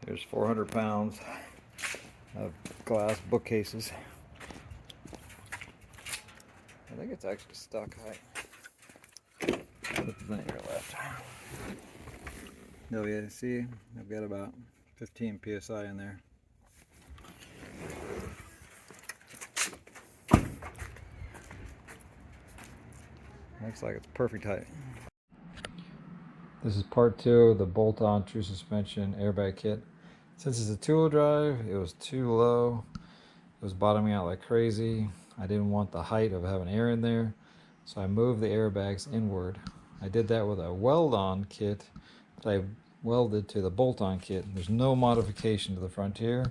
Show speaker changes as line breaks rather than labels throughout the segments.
There's 400 pounds of glass bookcases. I think it's actually stuck. Put the vinegar left. No, yeah, see, I've got about 15 psi in there. Looks like it's perfect height. This is part 2 of the bolt-on true suspension airbag kit. Since it's a two-wheel drive, it was too low. It was bottoming out like crazy. I didn't want the height of having air in there, so I moved the airbags inward. I did that with a weld-on kit that I welded to the bolt-on kit. There's no modification to the Frontier.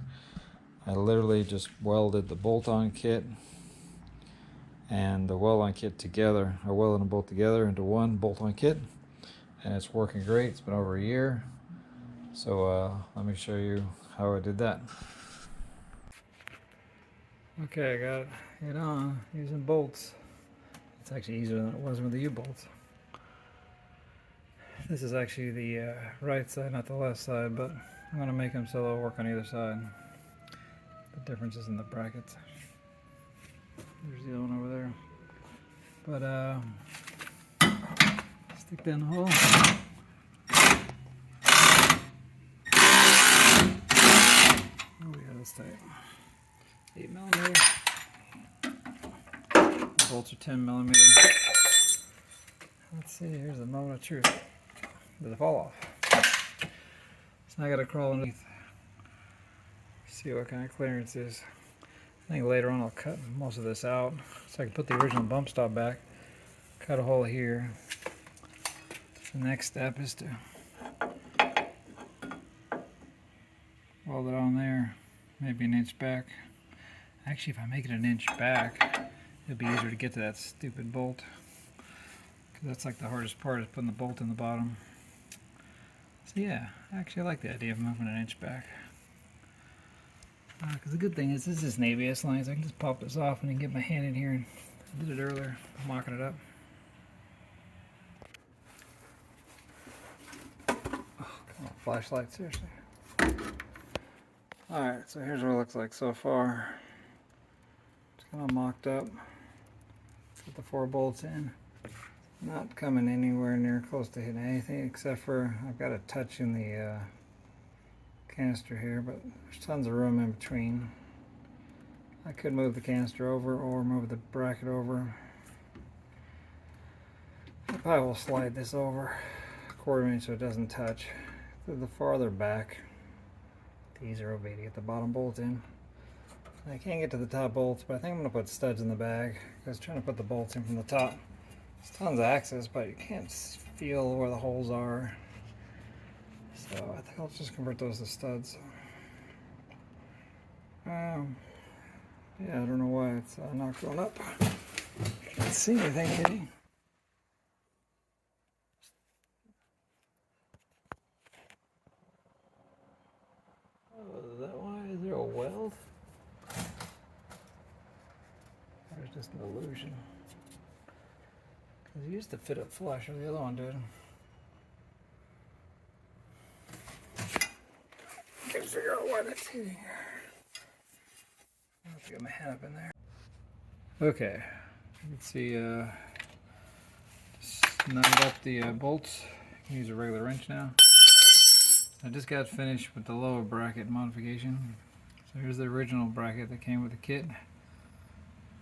I literally just welded the bolt-on kit and the weld-on kit together. I welded them both together into one bolt-on kit, and it's working great. It's been over a year. So let me show you how I did that. Okay, I got it on using bolts. It's actually easier than it was with the U-bolts. This is actually the right side, not the left side, but I'm going to make them so they'll work on either side. The difference is in the brackets. There's the other one over there. But stick that in the hole. Oh yeah, that's tight. 8mm. The bolts are 10mm. Let's see, here's the moment of truth. Did it fall off? So now I gotta crawl underneath. See what kind of clearance is. I think later on I'll cut most of this out so I can put the original bump stop back. Cut a hole here. The next step is to weld it on there, maybe an inch back. Actually, if I make it an inch back, it'll be easier to get to that stupid bolt. Because that's like the hardest part, is putting the bolt in the bottom. So yeah, actually I like the idea of moving an inch back. Because the good thing is this is an ABS line, so I can just pop this off and then get my hand in here. And I did it earlier, I'm mocking it up. Oh, come on, flashlight, seriously. Alright, so here's what it looks like so far. It's kind of mocked up. Put the 4 bolts in. Not coming anywhere near close to hitting anything, except for I've got a touch in the canister here, but there's tons of room in between. I could move the canister over or move the bracket over. I probably will slide this over a 1/4 inch so it doesn't touch. The farther back, the easier it'll be to get the bottom bolt in. I can't get to the top bolts, but I think I'm going to put studs in the bag. I was trying to put the bolts in from the top. There's tons of access, but you can't feel where the holes are. So I think I'll just convert those to studs. Yeah, I don't know why it's not going up. Can't see anything hitting. Oh, is that why? Is there a weld? Or is it just an illusion? Because it used to fit up flush, or the other one did. Can't figure out why that's hitting. I'll have to get my hand up in there. Okay, let's see. Just nut up the bolts. I can use a regular wrench now. I just got finished with the lower bracket modification. So here's the original bracket that came with the kit.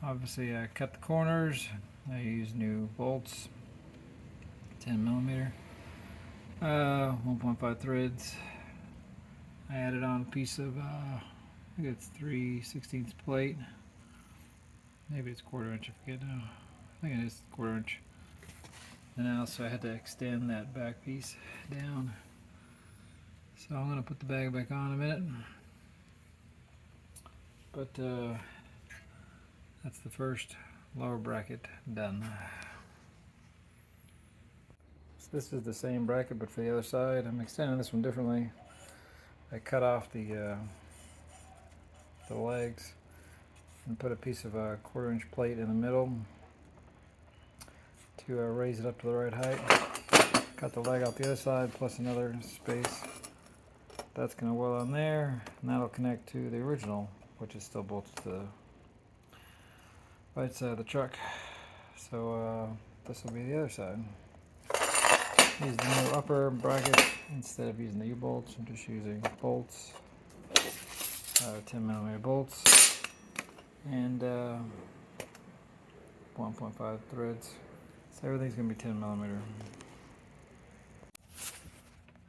Obviously, I cut the corners. I used new bolts, 10mm, 1.5 threads. I added on a piece of, I think it's 3/16 plate. Maybe it's 1/4 inch, I forget now. I think it is 1/4 inch. And also I had to extend that back piece down. So I'm going to put the bag back on in a minute. But that's the first lower bracket done. So this is the same bracket but for the other side. I'm extending this one differently. I cut off the legs and put a piece of a 1/4 inch plate in the middle to raise it up to the right height. Cut the leg out the other side plus another space that's going to weld on there, and that'll connect to the original, which is still bolted to the right side of the truck. So this will be the other side. Use the new upper bracket instead of using the U-bolts. I'm just using bolts, 10mm bolts, and 1.5 threads. So everything's going to be 10mm.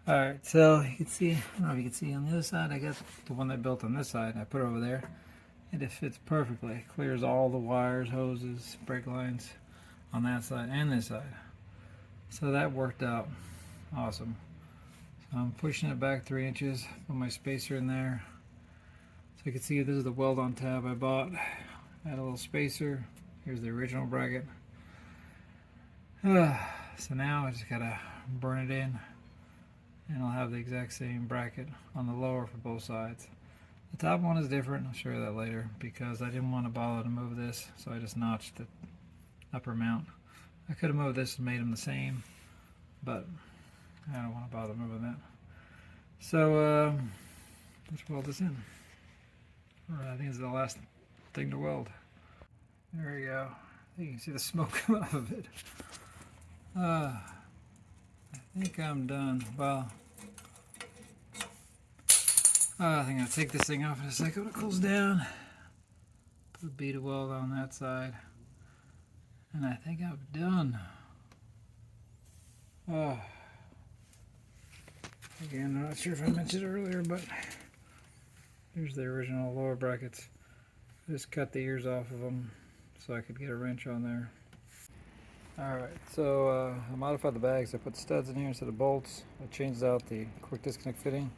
Alright, so you can see, I don't know if you can see on the other side, I got the one that built on this side, I put it over there, and it fits perfectly. It clears all the wires, hoses, brake lines on that side and this side. So that worked out awesome. So I'm pushing it back 3 inches, put my spacer in there. So you can see this is the weld on tab I bought. Add a little spacer. Here's the original bracket. So now I just gotta burn it in, and I'll have the exact same bracket on the lower for both sides. The top one is different, I'll show you that later, because I didn't want to bother to move this, so I just notched the upper mount. I could have moved this and made them the same, but I don't want to bother moving that. So let's weld this in. I think it's the last thing to weld. There we go. You can see the smoke come out of it. I think I'm done. Well, I think I'll take this thing off in a second when it cools down. Put a bead of weld on that side. And I think I'm done. Again, I'm not sure if I mentioned it earlier, but here's the original lower brackets. I just cut the ears off of them so I could get a wrench on there. Alright, so I modified the bags. I put studs in here instead of bolts. I changed out the quick disconnect fitting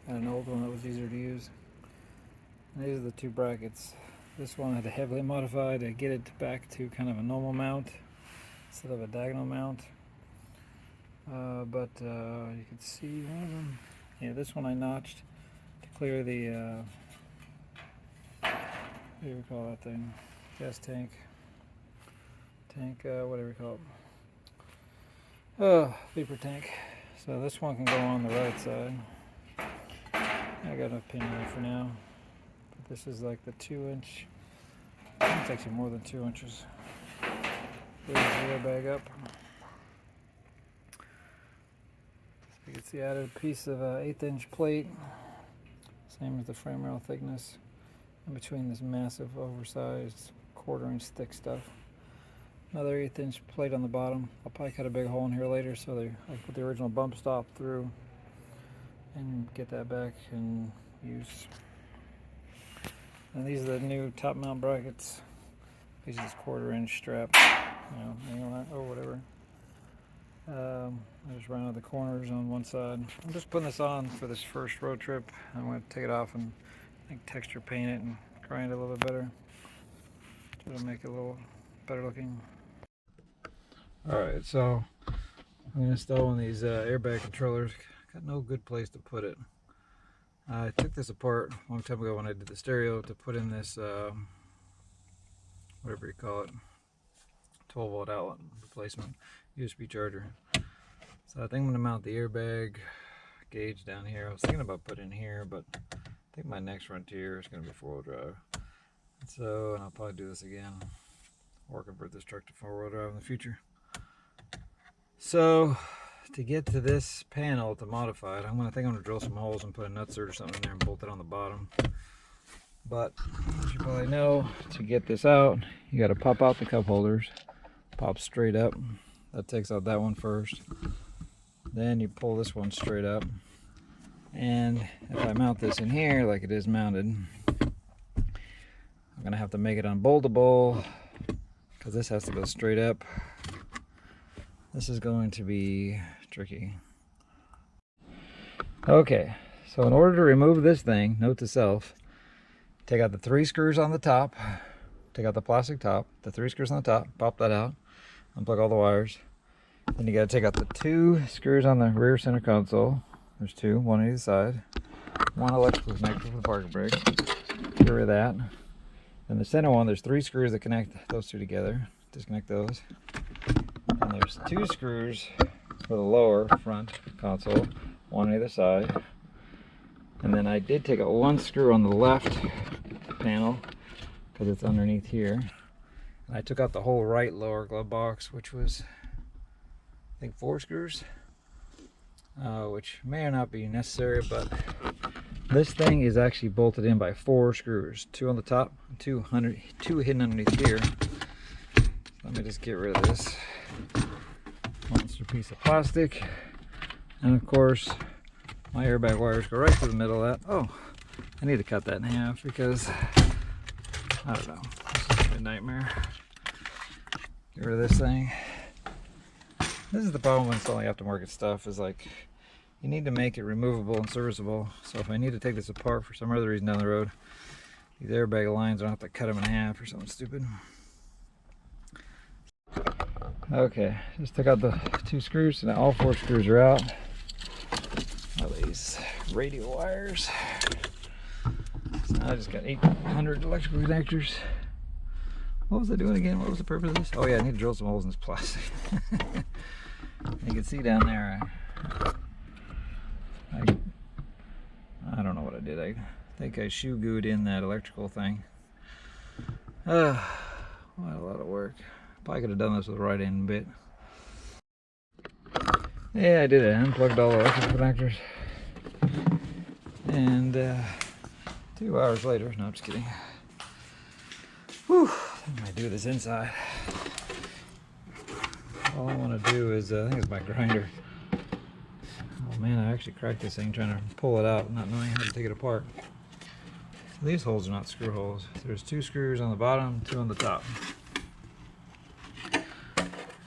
and an old one that was easier to use. And these are the two brackets. This one I had to heavily modify to get it back to kind of a normal mount instead of a diagonal mount. But you can see one of them. Yeah, this one I notched to clear the, what do you call that thing? Gas tank. Whatever you call it. Vapor tank. So this one can go on the right side. I got enough pin here for now. But this is like the 2-inch. It's actually more than 2 inches. There's the airbag up. So you can see I added a piece of 1/8-inch plate. Same as the frame rail thickness. In between this massive oversized 1/4-inch thick stuff. Another 1/8-inch plate on the bottom. I'll probably cut a big hole in here later so I put the original bump stop through and get that back in use. And these are the new top mount brackets. These are this 1/4-inch strap, or whatever. I just rounded the corners on one side. I'm just putting this on for this first road trip. I'm going to take it off and texture paint it and grind it a little bit better. Try to make it a little better looking. Alright, so I'm going to install one of these airbag controllers. Got no good place to put it. I took this apart a long time ago when I did the stereo to put in this, whatever you call it, 12-volt outlet replacement USB charger. So I think I'm going to mount the airbag gauge down here. I was thinking about putting it in here, but I think my next Frontier is going to be 4-wheel drive. So, and I'll probably do this again, or convert this truck to 4-wheel drive in the future. So, to get to this panel to modify it, I'm going to drill some holes and put a nutsert or something in there and bolt it on the bottom. But as you probably know, to get this out, you got to pop out the cup holders. Pop straight up. That takes out that one first. Then you pull this one straight up. And if I mount this in here like it is mounted, I'm going to have to make it unboltable because this has to go straight up. This is going to be tricky. Okay, so in order to remove this thing, note to self, take out the 3 screws on the top, take out the plastic top, the 3 screws on the top, pop that out, unplug all the wires. Then you got to take out the 2 screws on the rear center console. There's 2, one on either side. One electrical connector for the parking brake. Get rid of that. And the center one, there's 3 screws that connect those 2 together. Disconnect those. And there's 2 screws for the lower front console, one on either side. And then I did take out one screw on the left panel because it's underneath here. And I took out the whole right lower glove box, which was, I think, 4 screws, which may or not be necessary, but this thing is actually bolted in by 4 screws, 2 on the top, 2 hidden underneath here. Let me just get rid of this monster piece of plastic. And of course, my airbag wires go right through the middle of that. Oh, I need to cut that in half because, I don't know, this is a nightmare. Get rid of this thing. This is the problem with installing aftermarket stuff, is like, you need to make it removable and serviceable. So if I need to take this apart for some other reason down the road, these airbag lines, I don't have to cut them in half or something stupid. Okay, just took out the 2 screws, so now all 4 screws are out. All these radio wires. So now I just got 800 electrical connectors. What was I doing again? What was the purpose of this? Oh yeah, I need to drill some holes in this plastic. You can see down there, I don't know what I did. I think I shoe gooed in that electrical thing. What a lot of work. Probably could have done this with the right end bit. Yeah, I did it. Unplugged all the electrical connectors. And 2 hours later, no, I'm just kidding. Whew, I might do this inside. All I want to do is, I think it's my grinder. Oh man, I actually cracked this thing trying to pull it out, not knowing how to take it apart. So these holes are not screw holes. There's 2 screws on the bottom, 2 on the top.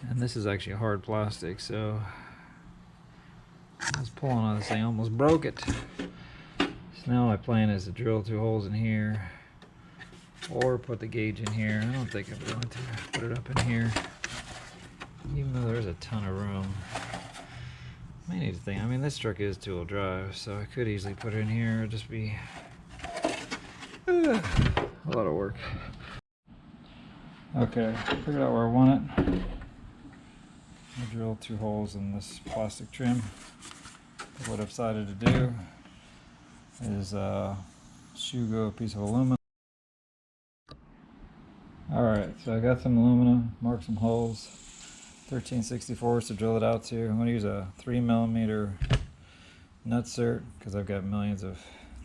And this is actually hard plastic, so I was pulling on this thing, almost broke it. So now my plan is to drill 2 holes in here, or put the gauge in here. I don't think I'm going to put it up in here, even though there's a ton of room. I may need to think. I mean, this truck is 2-wheel drive, so I could easily put it in here. It'd just be a lot of work. Okay, figured out where I want it. I drilled 2 holes in this plastic trim. What I've decided to do is shoe go a piece of aluminum. Alright, so I got some aluminum, marked some holes, 13/64 to drill it out to. I'm going to use a 3mm nutsert because I've got millions of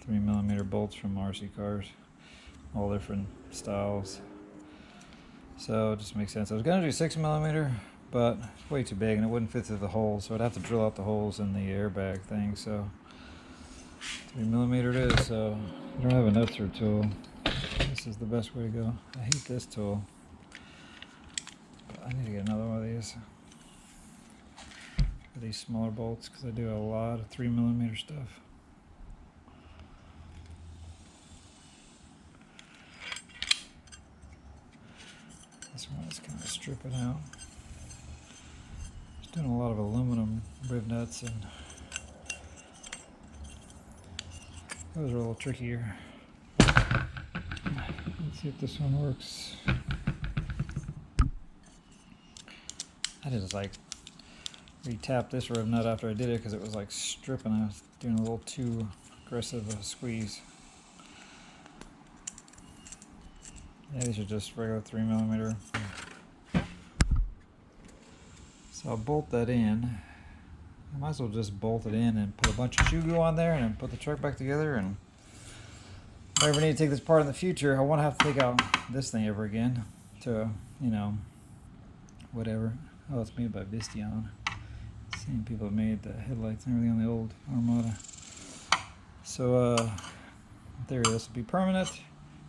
3mm bolts from RC cars, all different styles. So it just makes sense. I was going to do 6mm, but it's way too big and it wouldn't fit through the holes, so I'd have to drill out the holes in the airbag thing. So 3mm it is. So I don't have a nutsert tool. This is the best way to go. I hate this tool, but I need to get another one of these for these smaller bolts because I do a lot of 3mm stuff. This one is kind of stripping out. Just doing a lot of aluminum rib nuts, and those are a little trickier. Let's see if this one works. I just like re-tapped this rib nut after I did it because it was like stripping. I was doing a little too aggressive a squeeze. Yeah, these are just regular 3mm. So I'll bolt that in. I might as well just bolt it in and put a bunch of shoe glue on there and then put the truck back together. And if I ever need to take this apart in the future, I won't have to take out this thing ever again to, you know, whatever. Oh, it's made by Visteon. Same people that made the headlights and everything on the old Armada. So, in theory, this will be permanent.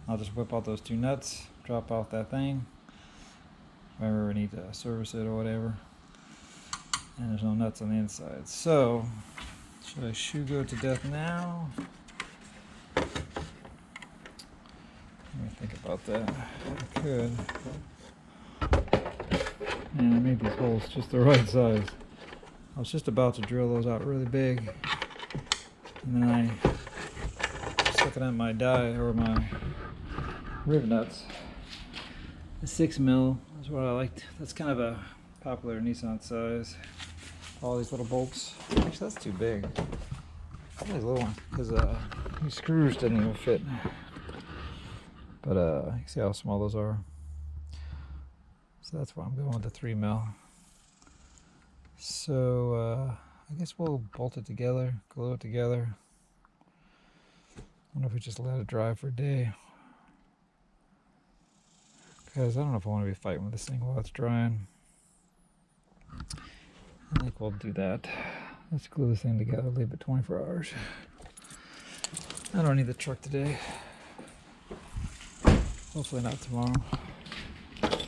I'll just whip out those 2 nuts, drop off that thing if I ever need to service it or whatever. And there's no nuts on the inside. So, should I shoe go to death now? Let me think about that. I could. And I made these holes just the right size. I was just about to drill those out really big, and then I was looking at my die or my rib nuts. The 6mm is what I liked. That's kind of a popular Nissan size. All these little bolts. Actually, that's too big. These little ones, because these screws didn't even fit. But you see how small those are. So that's why I'm going with the 3mm. So I guess we'll bolt it together, glue it together. I wonder if we just let it dry for a day. Because I don't know if I want to be fighting with this thing while it's drying. I think we'll do that. Let's glue this thing together, leave it 24 hours. I don't need the truck today. Hopefully not tomorrow. I'd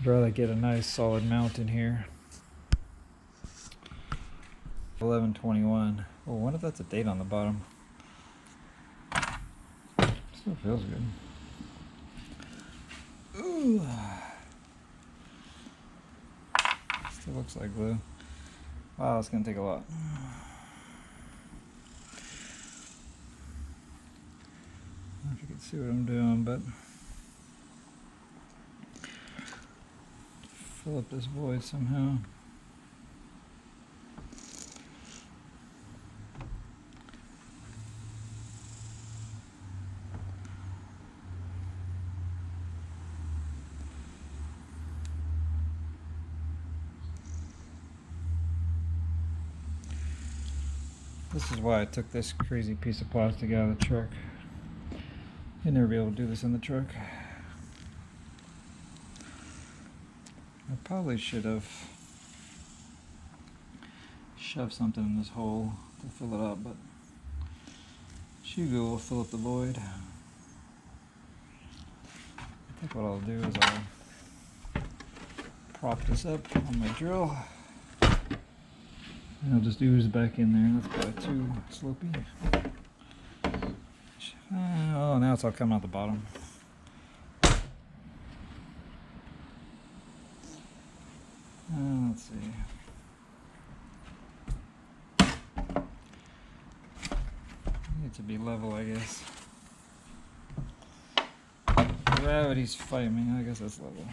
rather get a nice solid mount in here. 11/21. Oh, I wonder if that's a date on the bottom. Still feels good. Ooh. Still looks like glue. Wow, it's gonna take a lot. I don't know if you can see what I'm doing, but fill up this void somehow. This is why I took this crazy piece of plastic out of the truck. You'd never be able to do this in the truck. I probably should have shoved something in this hole to fill it up, but shoe glue will fill up the void. I think what I'll do is I'll prop this up on my drill. And I'll just ooze back in there. That's probably too slopey. Oh, now it's all coming out the bottom. Let's see. Need to be level, I guess. Gravity's fighting me. I guess that's level.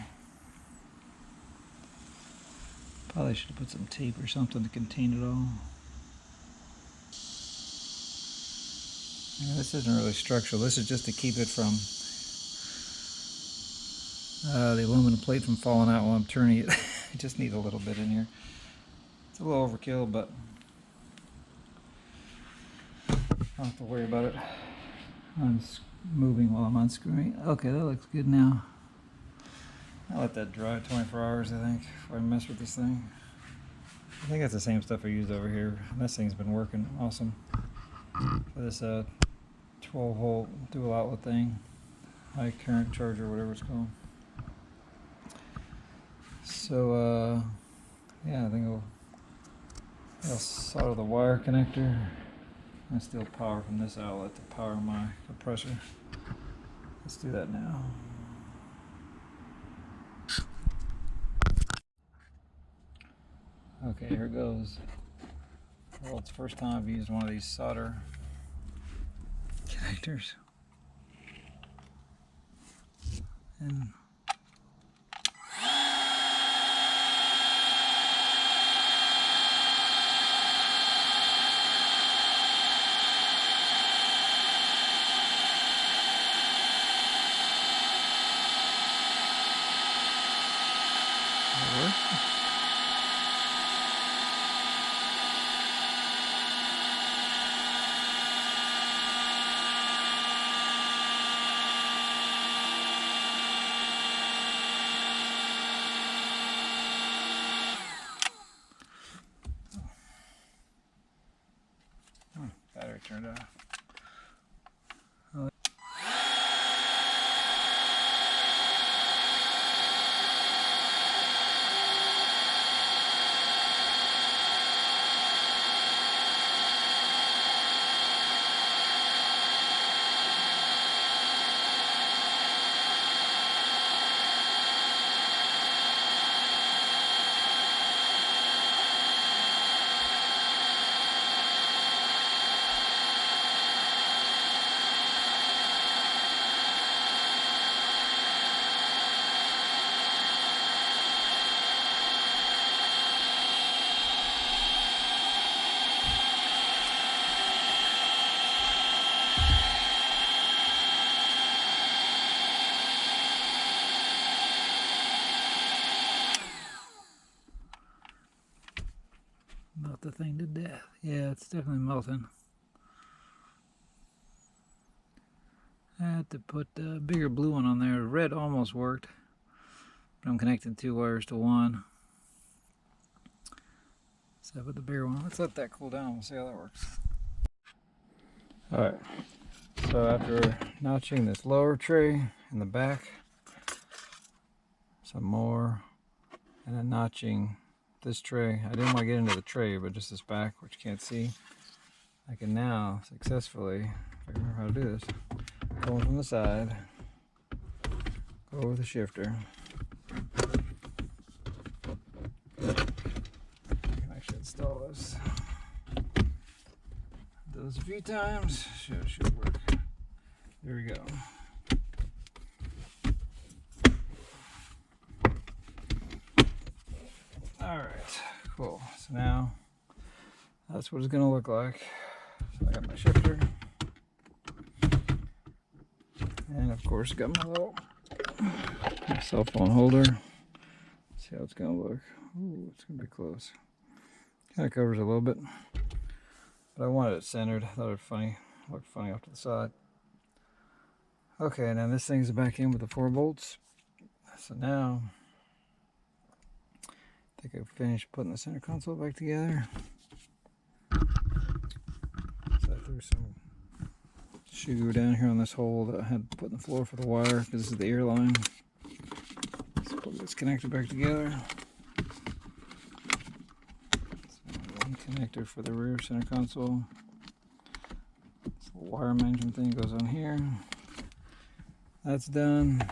Probably should have put some tape or something to contain it all. Yeah, this isn't really structural. This is just to keep it from the aluminum plate from falling out while I'm turning it. I just need a little bit in here. It's a little overkill, but I don't have to worry about it. I'm moving while I'm unscrewing. Okay, that looks good now. I'll let that dry 24 hours, I think, before I mess with this thing. I think that's the same stuff I used over here. This thing's been working awesome for this 12-volt dual outlet thing, high current charger, whatever it's called. So yeah, I think I'll solder the wire connector. I steal power from this outlet to power my compressor. Let's do that now. Okay, here goes. Well, it's the first time I've used one of these solder connectors. And battery turned off. Melt the thing to death. Yeah, it's definitely melting. I had to put a bigger blue one on there. Red almost worked, but I'm connecting 2 wires to one. So I put the bigger one. Let's let that cool down. We'll see how that works. Alright, so after notching this lower tray in the back, some more, and then notching this tray. I didn't want to get into the tray, but just this back, which you can't see. I can now successfully, if I remember how to do this, go in from the side, go over the shifter. I can actually install this. Do this a few times, should work. There we go. Alright, cool. So now that's what it's going to look like. So I got my shifter. And of course, got my little cell phone holder. See how it's going to look. Ooh, it's going to be close. Kind of covers a little bit. But I wanted it centered. I thought it looked funny off to the side. Okay, now this thing's back in with the 4 bolts. So now I think I've finished putting the center console back together. So I threw some shoe glue down here on this hole that I had put in the floor for the wire, because this is the ear line. So put this connector back together. So one connector for the rear center console. This little wire management thing goes on here. That's done.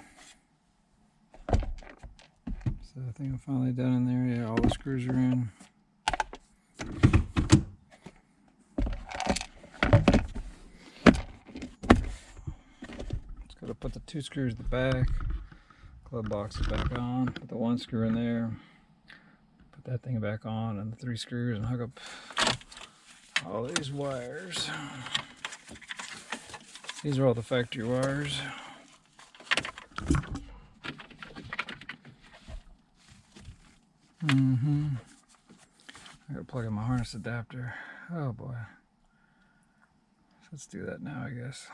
So I think I'm finally done in there. Yeah, all the screws are in. Just gotta put the 2 screws at the back. Club box is back on. Put the 1 screw in there. Put that thing back on, and the 3 screws, and hook up all these wires. These are all the factory wires. I gotta plug in my harness adapter. Oh boy. So let's do that now, I guess.